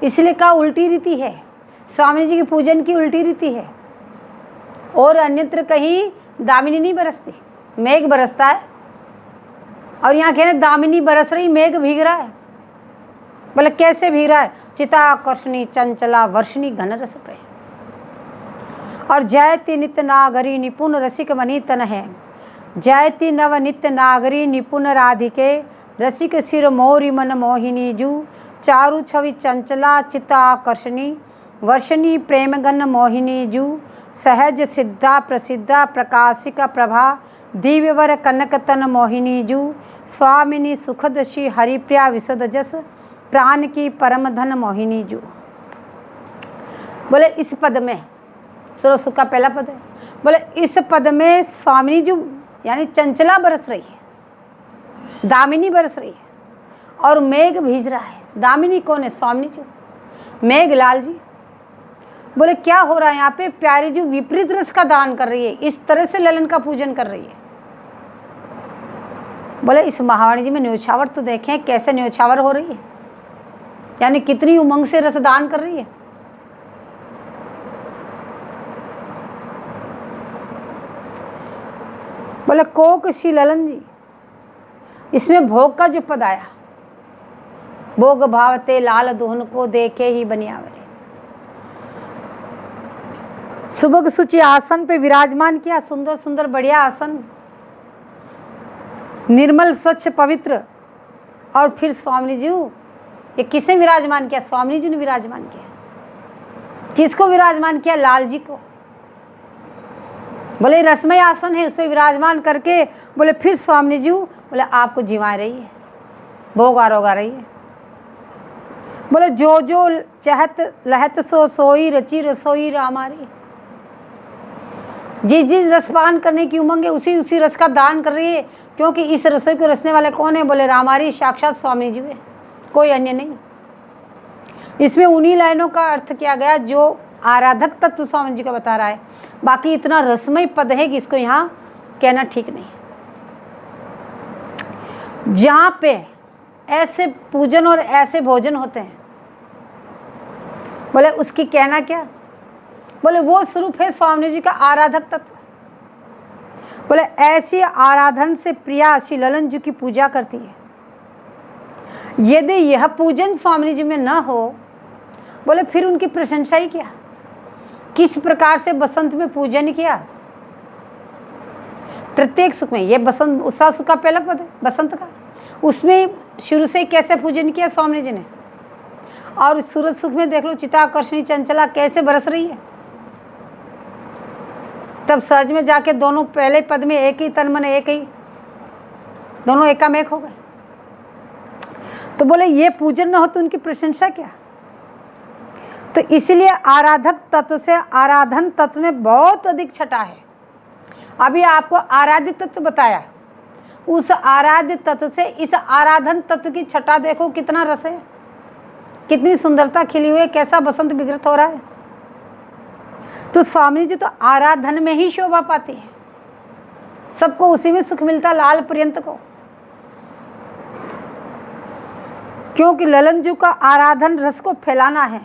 इसलिए का उल्टी रीति है, स्वामी जी के पूजन की उल्टी रीति है। और अन्यत्र कहीं दामिनी नहीं बरसती, मेघ बरसता है। और यहाँ कहने दामिनी बरस रही, मेघ भीग रहा है। बोले कैसे भीग रहा है, चिताकर्षणी चंचला वर्षणी घन रस प्रेम। और जयति नित्य नागरी निपुण रसिक मनी तन है, जयति नव नित्य नागरी निपुण राधिके, रसिक सिर मोरी मन मोहिनी जू, चारु छवि चंचला चिताकर्षणी वर्षणी प्रेमगन मोहिनी जू, सहज सिद्धा प्रसिद्धा प्रकाशिका प्रभा, दिव्यवर कनक तन मोहिनी जू, स्वामिनी सुखद श्री हरिप्रिया विशद जस, प्राण की परम धन मोहिनी जू। बोले इस पद में, सुर सुख का पहला पद है, बोले इस पद में स्वामिनी जू यानी चंचला बरस रही है, दामिनी बरस रही है और मेघ भीज रहा है। दामिनी कौन है, स्वामिनी जू, मेघ लाल जी। बोले क्या हो रहा है यहाँ पे, प्यारी जू विपरीत रस का दान कर रही है, इस तरह से ललन का पूजन कर रही है। बोले इस महावाणी जी में न्योछावर तो देखें कैसे न्योछावर हो रही है, यानी कितनी उमंग से रसदान कर रही है। बोले कोक श्री ललन जी, इसमें भोग का जो पद आया, भोग भावते लाल दुहन को देखे ही बनियावरे, सुबह सूची आसन पे विराजमान किया, सुंदर सुंदर बढ़िया आसन, निर्मल स्वच्छ पवित्र। और फिर स्वामी जी, ये किसने विराजमान किया? स्वामी जी ने विराजमान किया। किसको विराजमान किया? लाल जी को। बोले रसमय आसन है, उसमें विराजमान करके बोले फिर स्वामी जी बोले आपको जिमा रही है, भोग आरोगा रही है। बोले जो जो चहत लहत सो सोई, रची रसोई रामारी। जिस जिस रसपान करने की उमंग है उसी उसी रस का दान कर रही है, क्योंकि इस रसोई को रसने वाले कौन है? बोले रामारी साक्षात स्वामी जी है, कोई अन्य नहीं। इसमें उन्हीं लाइनों का अर्थ किया गया जो आराधक तत्व स्वामी जी का बता रहा है। बाकी इतना रसमय पद है कि इसको यहाँ कहना ठीक नहीं। जहाँ पे ऐसे पूजन और ऐसे भोजन होते हैं, बोले उसकी कहना क्या? बोले वो स्वरूप है स्वामी जी का आराधक तत्व। बोले ऐसी आराधन से प्रिया श्री ललन जी की पूजा करती है। यदि यह पूजन स्वामी जी में न हो, बोले फिर उनकी प्रशंसा ही क्या? किस प्रकार से बसंत में पूजन किया, प्रत्येक सुख में। ये बसंत उत्साह सुख का पहला पद है बसंत का, उसमें शुरू से कैसे पूजन किया स्वामी जी ने। और सूरज सुख में देख लो, चित्ताकर्षणी चंचला कैसे बरस रही है। तब सहज में जाके दोनों पहले पद में एक ही तन मन एक ही, दोनों एकामेक हो गए। तो बोले ये पूजन न हो तो उनकी प्रशंसा क्या? तो इसलिए आराधक तत्व से आराधन तत्व में बहुत अधिक छटा है। अभी आपको आराध्य तत्व बताया, उस आराध्य तत्व से इस आराधन तत्व की छटा देखो, कितना रस है, कितनी सुंदरता खिली हुई है, कैसा बसंत विकृत हो रहा है। तो स्वामी जी तो आराधन में ही शोभा पाती है, सबको उसी में सुख मिलता, लाल पर्यंत को। क्योंकि ललन जी का आराधन रस को फैलाना है।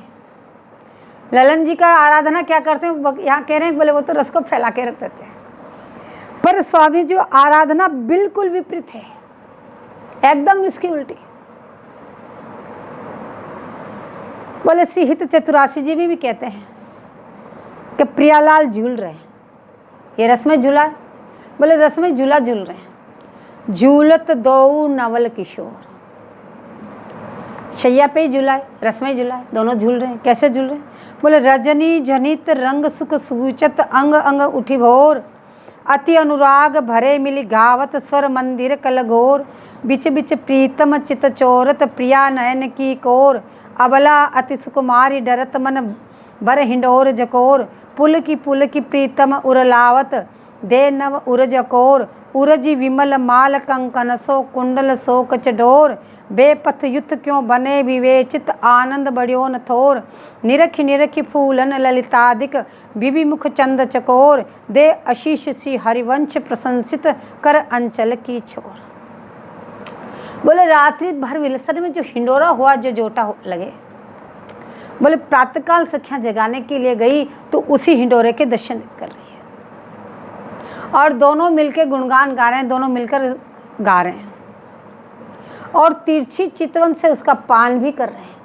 ललन जी का आराधना क्या करते हैं? यहाँ कह रहे हैं बोले वो तो रस को फैला के रख देते हैं। पर स्वामी जी आराधना बिल्कुल विपरीत है, एकदम इसकी उल्टी। बोले श्री हित चतुरासी जी भी कहते हैं कि प्रियालाल झूल रहे हैं। ये रस में झूला, बोले रस में झूला झूल रहे हैं। झूलत दो नवल किशोर, शैया पे ही झूला है, रस में झूला है, दोनों झूल रहे हैं। कैसे झूल रहे हैं? बोले रजनी जनित रंग सुख सूचत, अंग अंग उठी भोर, अति अनुराग भरे मिली गावत, स्वर मंदिर कलघोर, बिच बिच प्रीतम चित चोरत, प्रिया नयन की कोर, अबला अति सुकुमारी डरत मन बर हिंडोर जकोर, पुल की प्रीतम उरलावत, दे नव उरज कोर, उरजी विमल माल कंकन सो कुंडल सो कचडोर, बेपथ युथ क्यों बने विवेचित, आनंद बढ़ियो न थोर, निरखी निरखी फूलन ललितादिक, विभिमुख चंद चकोर, दे आशीष सी हरिवंश प्रशंसित, कर अंचल की छोर। बोले रात्रि भर विलसन में जो हिंडोरा हुआ, जो जोटा लगे, बोले प्रातःकाल सखियां जगाने के लिए गई तो उसी हिंडोरे के दर्शन कर रही है। और दोनों मिलकर गुणगान गा रहे हैं, दोनों मिलकर गा रहे हैं और तिरछी चितवन से उसका पान भी कर रहे हैं।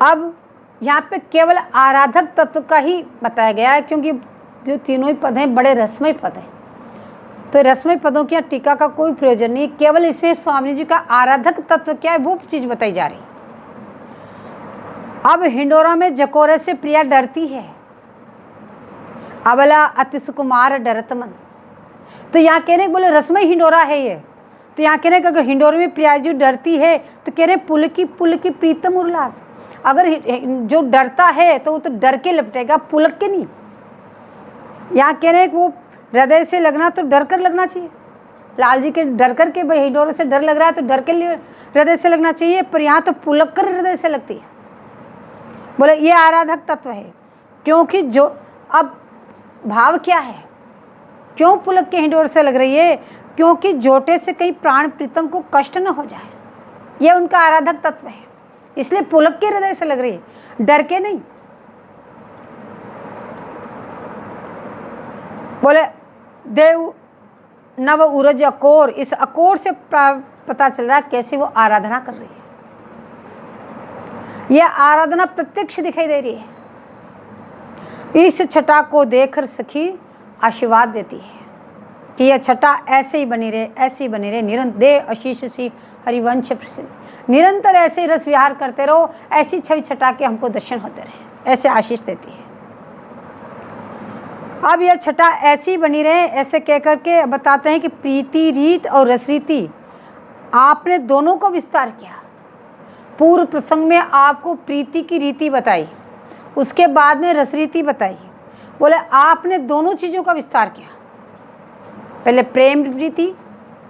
अब यहाँ पे केवल आराधक तत्व का ही बताया गया है, क्योंकि जो तीनों ही पद हैं बड़े रसमय पद हैं। तो रसमय पदों की टीका का कोई प्रयोजन नहीं, केवल इसमें स्वामी जी का आराधक तत्व क्या है वो चीज बताई जा रही। अब हिंडोरा में जकोरे से प्रिया डरती है, अबला अति सुकुमार डरत मन। तो यहाँ कह रहे बोले रसमय हिंडोरा है ये, तो यहाँ कह रहे अगर हिंडोरे में प्रिया जी डरती है तो कह रहे पुल की प्रीतम उल्लास। अगर जो डरता है तो वो तो डर के लपटेगा, पुलक के नहीं। यहाँ कह रहे वो हृदय से लगना तो डर कर लगना चाहिए। लाल जी के डर कर के भाई हिंडोरे से डर लग रहा है तो डर के लिए हृदय से लगना चाहिए, पर यहाँ तो पुलक कर हृदय से लगती है। बोले ये आराधक तत्व है, क्योंकि जो अब भाव क्या है, क्यों पुलक के हिंडोरे से लग रही है? क्योंकि जोटे से कहीं प्राण प्रीतम को कष्ट न हो जाए, यह उनका आराधक तत्व है, इसलिए पुलक के हृदय से लग रही है, डर के नहीं। बोले देव नव उरज अकोर, इस अकोर से पता चल रहा है कैसे वो आराधना कर रही यह आराधना प्रत्यक्ष दिखाई दे रही है। इस छटा को देखकर सखी आशीर्वाद देती है कि यह छटा ऐसे ही बनी रहे, ऐसे ही बनी रहे, निरंतर दे आशीष सी हरिवंश प्रसिद्ध, निरंतर ऐसे ही रस विहार करते रहो, ऐसी छवि छटा के हमको दर्शन होते रहे, ऐसे आशीष देती है। अब यह छटा ऐसी बनी रहे, ऐसे कह करके बताते हैं कि प्रीति रीत और रसरीति आपने दोनों को विस्तार किया। पूर्व प्रसंग में आपको प्रीति की रीति बताई, उसके बाद में रसरीति बताई। बोले आपने दोनों चीज़ों का विस्तार किया। पहले प्रेम रीति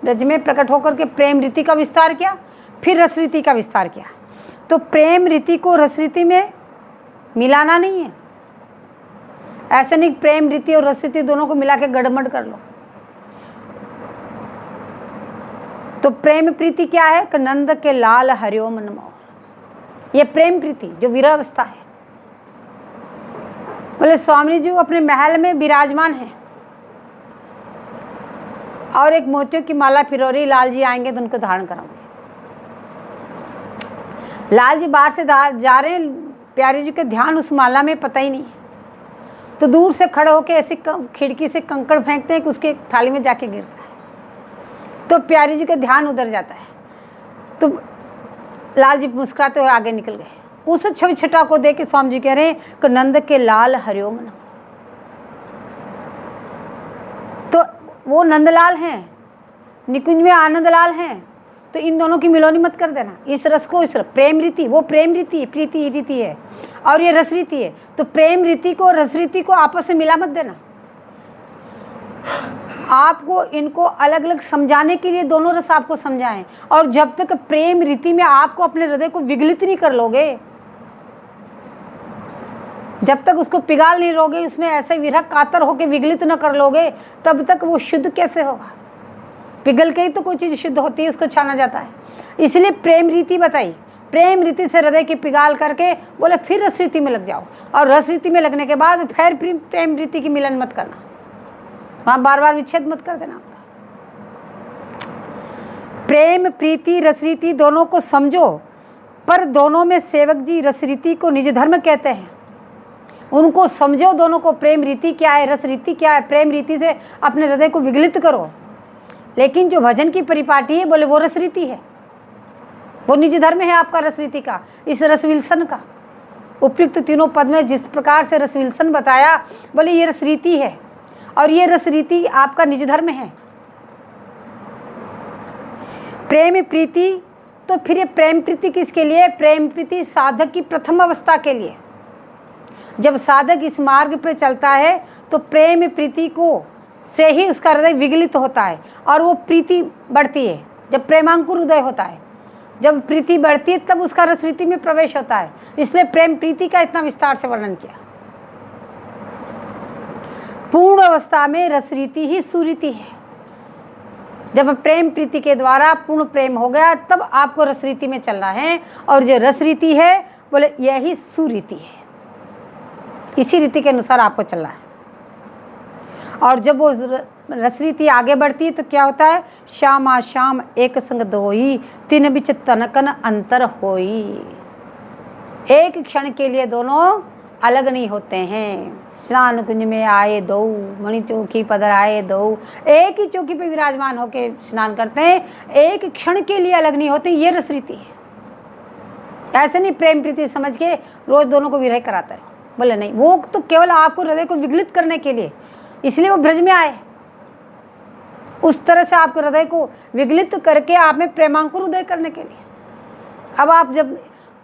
ब्रज में प्रकट होकर के प्रेम रीति का विस्तार किया, फिर रसरीति का विस्तार किया। तो प्रेम रीति को रसरीति में मिलाना नहीं है। ऐसे नहीं प्रेम रीति और रसरीति दोनों को मिला के गड़बड़ कर लो। तो प्रेम प्रीति क्या है कि नंद के लाल हरिओम मनमोहर, ये प्रेम प्रीति जो विरह अवस्था है। बोले स्वामी जी अपने महल में विराजमान है और एक मोतियों की माला फिरोरी लाल जी आएंगे तो उनको धारण कराऊंगे। लाल जी बाहर से जा रहे हैं, प्यारी जी के ध्यान उस माला में पता ही नहीं है, तो दूर से खड़े होकर ऐसी खिड़की से कंकड़ फेंकते हैं कि उसके थाली में जाके गिरता है, तो प्यारी जी का ध्यान उधर जाता है। तो लाल जी मुस्कुराते हुए आगे निकल गए। उस छवि छटा को देख के स्वामी जी कह रहे हैं कि नंद के लाल हरिओम नमः। तो वो नंदलाल हैं, निकुंज में आनंदलाल हैं, तो इन दोनों की मिलोनी मत कर देना। इस रस को इस प्रेम रीति, वो प्रेम रीति प्रीति रीति है और ये रस रीति है, तो प्रेम रीति को रस रीति को आपस में मिला मत देना। आपको इनको अलग अलग समझाने के लिए दोनों रस आपको समझाएं, और जब तक प्रेम रीति में आपको अपने हृदय को विगलित नहीं कर लोगे, जब तक उसको पिघाल नहीं लोगे, उसमें ऐसे विरह कातर होकर विगलित न कर लोगे, तब तक वो शुद्ध कैसे होगा। पिघल के ही तो कोई चीज़ शुद्ध होती है, उसको छाना जाता है। इसलिए प्रेम रीति बताई, प्रेम रीति से हृदय की पिघाल करके बोले फिर रस रीति में लग जाओ, और रस रीति में लगने के बाद फिर प्रेम रीति की मिलन मत करना, वहाँ बार बार विच्छेद मत कर देना आपका। प्रेम प्रीति रसरीति दोनों को समझो, पर दोनों में सेवक जी रसरीति को निज धर्म कहते हैं। उनको समझो दोनों को, प्रेम रीति क्या है, रस रीति क्या है। प्रेम रीति से अपने हृदय को विगलित करो, लेकिन जो भजन की परिपाटी है बोले वो रस रीति है, वो निज धर्म है आपका रस रीति का, इस रस विल्सन का। उपयुक्त तीनों पद में जिस प्रकार से रस विल्सन बताया, बोले ये रस रीति है और ये रस रीति आपका निज धर्म है। प्रेम प्रीति, तो फिर ये प्रेम प्रीति किसके लिए? प्रेम प्रीति साधक की प्रथम अवस्था के लिए। जब साधक इस मार्ग पे चलता है तो प्रेम प्रीति को से ही उसका हृदय विगलित होता है और वो प्रीति बढ़ती है। जब प्रेमांकुर हृदय होता है, जब प्रीति बढ़ती है, तब उसका रस रीति में प्रवेश होता है। इसलिए प्रेम प्रीति का इतना विस्तार से वर्णन किया। पूर्ण अवस्था में रस रीति ही सुरीति है। जब प्रेम प्रीति के द्वारा पूर्ण प्रेम हो गया, तब आपको रस रीति में चलना है, और जो रस रीति है बोले यही सुरीति है, इसी रीति के अनुसार आपको चलना है। और जब वो रस रीति आगे बढ़ती है तो क्या होता है? श्यामा श्याम एक संग दोई, तीन बिच तनकन अंतर होई। एक क्षण के लिए दोनों अलग नहीं होते हैं। स्नान कुंज में आए दो, मणि चौकी पधर आए दो, एक ही चौकी पे विराजमान होके स्नान करते हैं, एक क्षण के लिए अलग नहीं होते। ये रस रीति है। ऐसे नहीं प्रेम प्रीति समझ के रोज दोनों को विरह कराता है, बोले नहीं, वो तो केवल आपको हृदय को विगलित करने के लिए, इसलिए वो ब्रज में आए। उस तरह से आपके हृदय को विगलित करके आप में प्रेमांकुर उदय करने के लिए। अब आप जब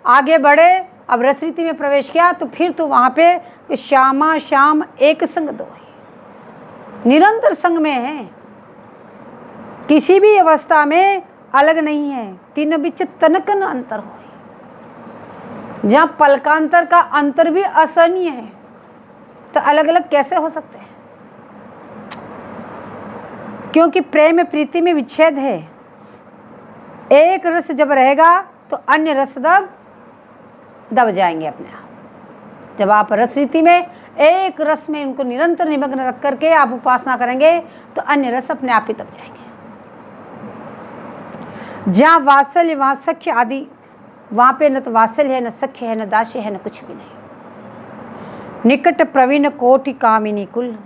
आगे बढ़े, अब रस रीति में प्रवेश किया, तो फिर तो वहाँ पे श्यामा श्याम एक संग दो, निरंतर संग में है, किसी भी अवस्था में अलग नहीं है। तीन बिच तनकन अंतर हो, जहाँ पलकांतर का अंतर भी असहनीय है, तो अलग अलग कैसे हो सकते हैं? क्योंकि प्रेम प्रीति में विच्छेद है। एक रस जब रहेगा तो अन्य रस दब जाएंगे अपने आप। जब आप रस रीति में एक रस में उनको निरंतर निमग्न रख करके आप उपासना करेंगे तो अन्य रस अपने आप ही दब जाएंगे। जहाँ वात्सल्य, वहाँ सख्य आदि वहाँ पे न तो वात्सल्य है, न सख्य है, न दास्य है, न कुछ भी नहीं। निकट प्रवीण कोटि कामिनी कुल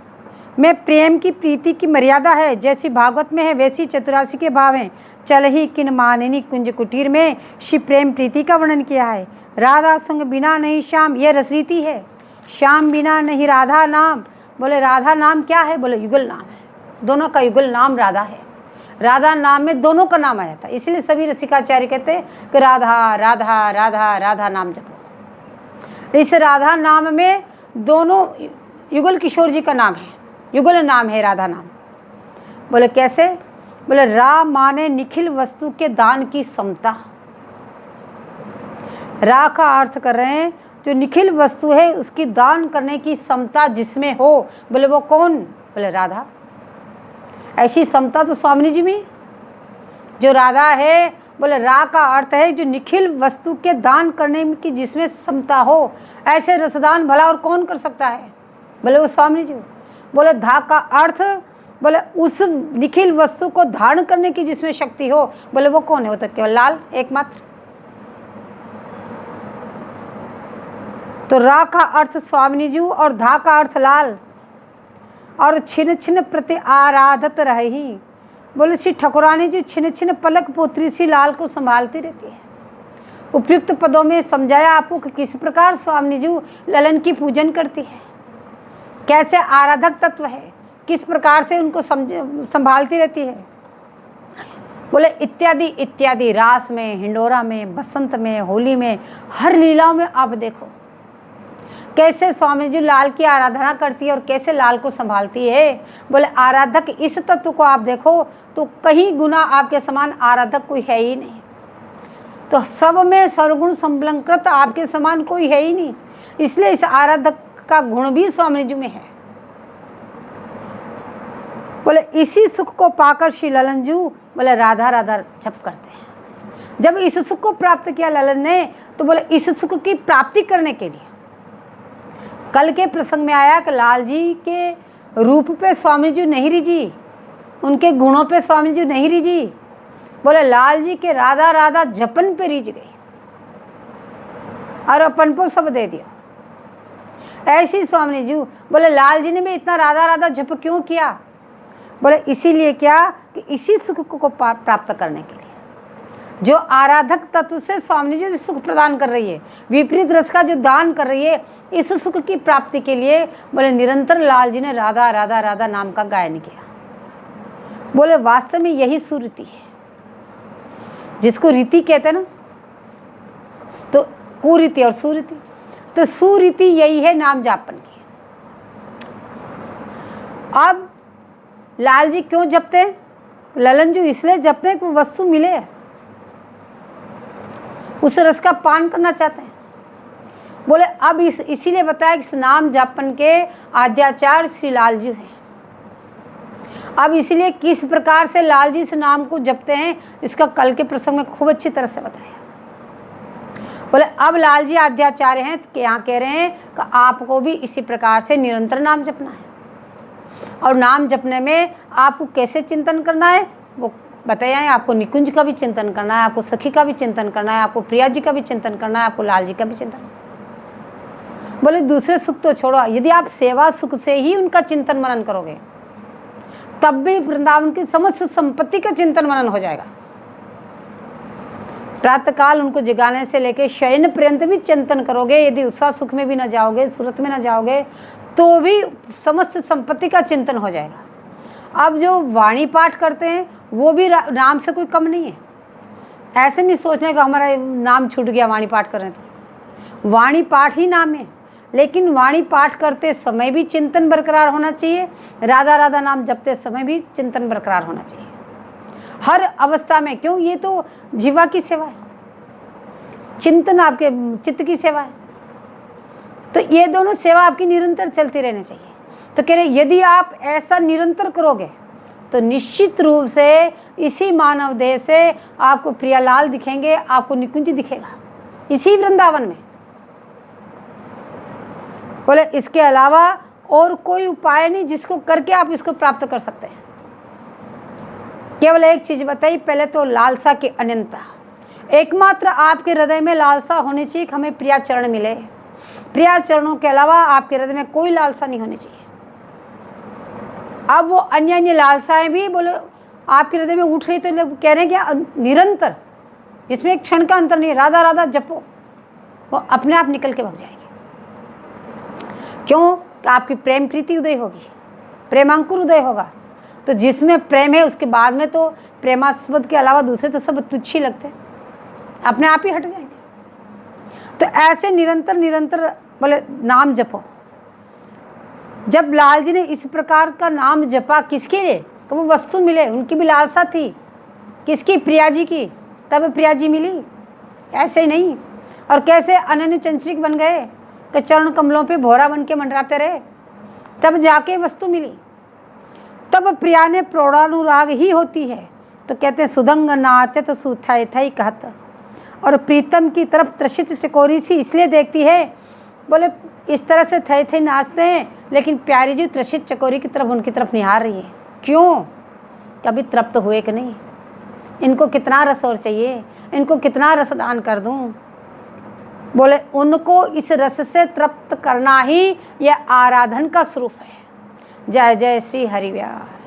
में प्रेम की प्रीति की मर्यादा है, जैसी भागवत में है वैसी चतुरासी के भाव हैं। चल ही किन मानिनी कुंज कुटीर में शिव प्रेम प्रीति का वर्णन किया है। राधा संग बिना नहीं श्याम, यह रसरीति है। श्याम बिना नहीं राधा नाम। बोले राधा नाम क्या है? बोले युगल नाम है, दोनों का युगल नाम राधा है। राधा नाम में दोनों का नाम आ जाता है, इसलिए सभी रसिकाचार्य कहते हैं कि राधा राधा राधा राधा नाम जपो। इस राधा नाम में दोनों युगल किशोर जी का नाम है, युगल नाम है राधा नाम। बोले कैसे? बोले रा माने निखिल वस्तु के दान की समता। रा का अर्थ कर रहे हैं जो निखिल वस्तु है उसकी दान करने की समता जिसमें हो। बोले वो कौन? बोले राधा। ऐसी समता तो स्वामी जी में जो राधा है। बोले रा का अर्थ है जो निखिल वस्तु के दान करने की जिसमें क्षमता हो। ऐसे रसदान भला और कौन कर सकता है? बोले वो स्वामी जी। बोले धा का अर्थ बोले उस निखिल वस्तु को धारण करने की जिसमें शक्ति हो। बोले वो कौन है? वो तो केवल लाल एकमात्र। तो रा का अर्थ स्वामिनी जी और धा का अर्थ लाल। और छिन छिन प्रति आराधत रही। बोले श्री ठकुरानी जी छिन छिन पलक पुत्री सी लाल को संभालती रहती है। उपयुक्त पदों में समझाया आपको कि किस प्रकार स्वामिनी जी ललन की पूजन करती है, कैसे आराधक तत्व है, किस प्रकार से उनको संभालती रहती है। बोले इत्यादि इत्यादि रास में, हिंडोरा में, बसंत में, होली में, हर लीलाओं में आप देखो कैसे स्वामी जी लाल की आराधना करती है और कैसे लाल को संभालती है। बोले आराधक इस तत्व को आप देखो तो कहीं गुना आपके समान आराधक कोई है ही नहीं। तो सब में सर्वगुण संलंकृत आपके समान कोई है ही नहीं, इसलिए इस आराधक का गुण भी स्वामी जी में है। बोले इसी सुख को पाकर श्री ललन जी बोले राधा राधा जप करते हैं। जब इस सुख को प्राप्त किया ललन ने तो बोले इस सुख की प्राप्ति करने के लिए कल के प्रसंग में आया कि लाल जी के रूप पे स्वामी जी नहीं रिझी, उनके गुणों पे स्वामी जी नहीं रिझी। बोले लाल जी के राधा राधा जपन पे रिझ गई और अपन को सब दे दिया। ऐसी स्वामी जी बोले लाल जी ने भी इतना राधा राधा जप क्यों किया? बोले इसीलिए क्या कि इसी सुख को प्राप्त करने के लिए जो आराधक तत्व से स्वामी जी सुख प्रदान कर रही है, विपरीत रस का जो दान कर रही है, इस सुख की प्राप्ति के लिए बोले निरंतर लाल जी ने राधा राधा राधा नाम का गायन किया। बोले वास्तव में यही सुरीति है जिसको रीति कहते हैं ना, तो कुरीति और सुरीति। तो सुरीति यही है नाम जापन की। अब लाल जी क्यों जपते हैं? ललन जी इसलिए जपते हैं कि वस्तु मिले, उस रस का पान करना चाहते हैं। बोले अब इसीलिए बताया कि इस नाम जापन के आद्याचार्य श्री लाल जी हैं। अब इसीलिए किस प्रकार से लाल जी इस नाम को जपते हैं इसका कल के प्रसंग में खूब अच्छी तरह से बताया। बोले अब लाल जी आद्याचार्य हैं तो यहाँ कह रहे हैं कि आपको भी इसी प्रकार से निरंतर नाम जपना है। और नाम जपने में आपको कैसे चिंतन करना है वो बताया है। आपको निकुंज का भी चिंतन करना है, आपको सखी का भी चिंतन करना है, आपको प्रिया जी का भी चिंतन करना है, आपको लाल जी का भी चिंतन। बोले दूसरे सुख तो छोड़ो, यदि आप सेवा सुख से ही उनका चिंतन मनन करोगे तब भी वृंदावन की समस्त संपत्ति का चिंतन मनन हो जाएगा। प्रातःकाल उनको जगाने से लेकर शयन पर्यंत भी चिंतन करोगे, यदि उत्साह सुख में भी न जाओगे, सूरत में न जाओगे तो भी समस्त संपत्ति का चिंतन हो जाएगा। अब जो वाणी पाठ करते हैं वो भी नाम से कोई कम नहीं है। ऐसे नहीं सोचने का हमारा नाम छूट गया वाणी पाठ कर रहे तो वाणी पाठ ही नाम है, लेकिन वाणी पाठ करते समय भी चिंतन बरकरार होना चाहिए, राधा राधा नाम जपते समय भी चिंतन बरकरार होना चाहिए हर अवस्था में। क्यों? ये तो जीवा की सेवा है, चिंतन आपके चित्त की सेवा है। तो ये दोनों सेवा आपकी निरंतर चलती रहनी चाहिए। तो कह रहे यदि आप ऐसा निरंतर करोगे तो निश्चित रूप से इसी मानव देह से आपको प्रियालाल दिखेंगे, आपको निकुंज दिखेगा इसी वृंदावन में। बोले इसके अलावा और कोई उपाय नहीं जिसको करके आप इसको प्राप्त कर सकते हैं। केवल एक चीज बताई, पहले तो लालसा की अनंतता। एकमात्र आपके हृदय में लालसा होनी चाहिए कि हमें प्रिया चरण मिले। प्रिया चरणों के अलावा आपके हृदय में कोई लालसा नहीं होनी चाहिए। अब वो अन्य अन्य लालसाएं भी बोले आपके हृदय में उठ रही, तो लोग कह रहे हैं कि निरंतर, जिसमें एक क्षण का अंतर नहीं, राधा राधा जपो, वो अपने आप निकल के भाग जाएगी। क्यों? तो आपकी प्रेम प्रीति उदय होगी, प्रेमांकुर उदय होगा। तो जिसमें प्रेम है उसके बाद में तो प्रेमास्पद के अलावा दूसरे तो सब तुच्छ ही लगते हैं, अपने आप ही हट जाएंगे। तो ऐसे निरंतर निरंतर बोले नाम जपो। जब लाल जी ने इस प्रकार का नाम जपा, किसके लिए? तो वो वस्तु मिले, उनकी भी लालसा थी, किसकी? प्रिया जी की, तब प्रिया जी मिली, ऐसे ही नहीं। और कैसे अनन्य चंचरिक बन गए कि चरण कमलों पे भोरा बन के मंडराते रहे, तब जाके वस्तु मिली। तब प्रिया ने प्रौढ़ानुराग ही होती है। तो कहते हैं सुदंग नाचत सुथाई थई कहत, और प्रीतम की तरफ त्रसित चकोरी सी इसलिए देखती है, बोले इस तरह से थे थे नाचते हैं, लेकिन प्यारी जी त्रसित चकोरी की तरफ उनकी तरफ निहार रही है। क्यों? कभी तृप्त हुए कि नहीं? इनको कितना रस और चाहिए, इनको कितना रस दान कर दूं? बोले उनको इस रस से तृप्त करना ही यह आराधन का स्वरूप है। जय जय श्री हरिव्यास।